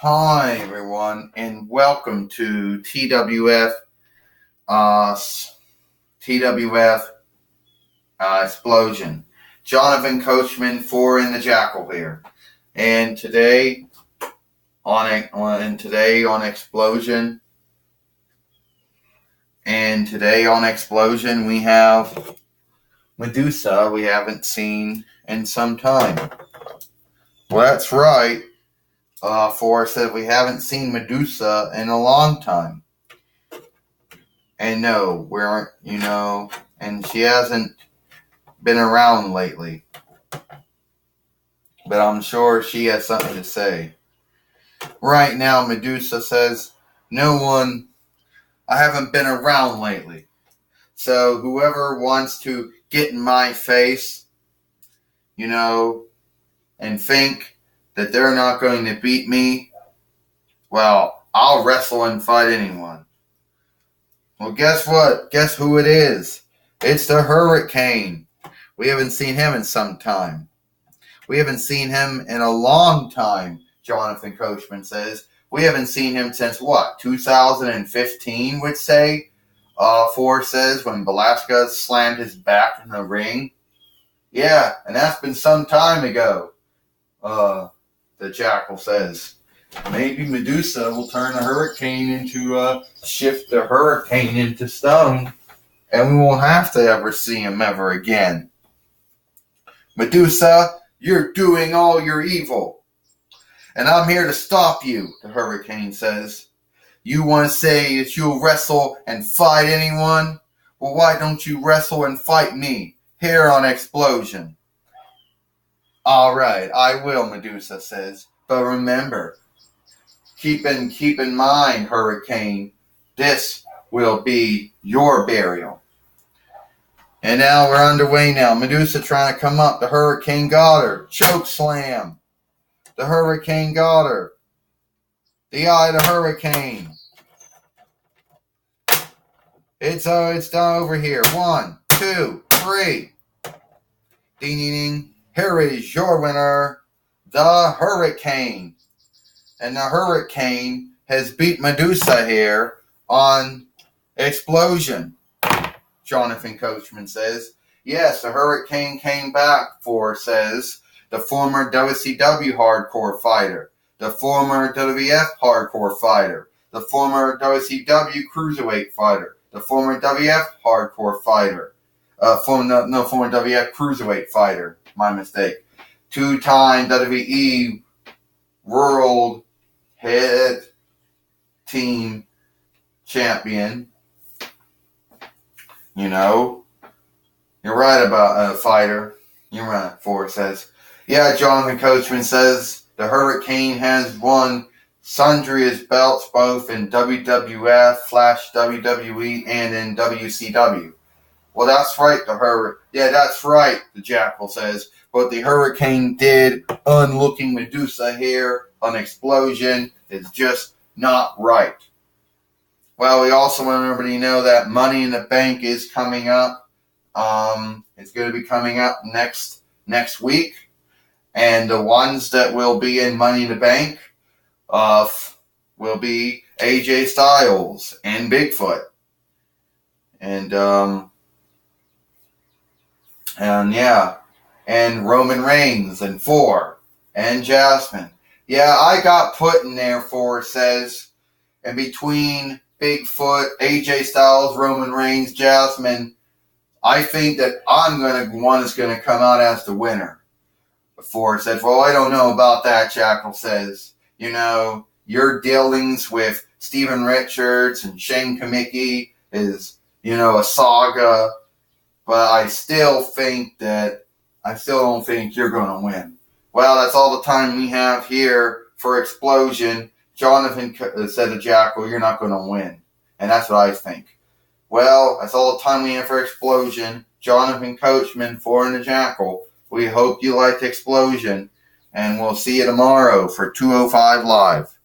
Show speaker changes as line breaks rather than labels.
Hi everyone, and welcome to TWF Explosion. Jonathan Coachman, 4 in the Jackal here, and today on Explosion, we have Medusa. We haven't seen in some time. Well, that's right. Forrest said we haven't seen Medusa in a long time. And no, we aren't, and she hasn't been around lately. But I'm sure she has something to say. Right now, Medusa says, I haven't been around lately. So whoever wants to get in my face, and think that they're not going to beat me, well, I'll wrestle and fight anyone. Well, guess what? Guess who it is? It's the Hurricane. We haven't seen him in some time. We haven't seen him in a long time, Jonathan Coachman says. We haven't seen him since, 2015, would say? Forrest says, when Velasquez slammed his back in the ring. Yeah, and that's been some time ago, the Jackal says. Maybe Medusa will turn the Hurricane into, shift the Hurricane into stone, and we won't have to ever see him ever again. Medusa, you're doing all your evil, and I'm here to stop you, the Hurricane says. You want to say that you'll wrestle and fight anyone? Well, why don't you wrestle and fight me here on Explosion? All right, I will, Medusa says. But remember, keep in mind, Hurricane, this will be your burial. And now we're underway now. Medusa trying to come up. The Hurricane got her. Choke slam. The Hurricane got her. The eye of the Hurricane. It's done over here. 1, 2, 3. Ding, ding, ding. Here is your winner, the Hurricane. And the Hurricane has beat Medusa here on Explosion, Jonathan Coachman says. Yes, the Hurricane came back for, says, the former WCW hardcore fighter, the former WWF hardcore fighter, the former WCW cruiserweight fighter, the former WF hardcore fighter, former WF cruiserweight fighter, my mistake, 2-time WWE World Head Team Champion. You're right about a fighter. You're right, Forrest says. Yeah, Jonathan Coachman says the Hurricane has won sundry belts both in WWF, WWE, and in WCW. Well, that's right, that's right, the Jackal says. But the Hurricane did unlooking Medusa here on Explosion. It's just not right. Well, we also want everybody to know that Money in the Bank is coming up. It's going to be coming up next week. And the ones that will be in Money in the Bank will be AJ Styles and Bigfoot. And Roman Reigns and 4 and Jasmine. Yeah, I got put in there, Forrest says, and between Bigfoot, AJ Styles, Roman Reigns, Jasmine, I think that one is going to come out as the winner. Forrest said, well, I don't know about that, Jackal says. Your dealings with Steven Richards and Shane Kamicki is, a saga, but I still don't think you're going to win. Well, that's all the time we have here for Explosion. Jonathan said to Jackal, you're not going to win. And that's what I think. Well, that's all the time we have for Explosion. Jonathan Coachman, 4 in the Jackal. We hope you liked Explosion. And we'll see you tomorrow for 205 Live.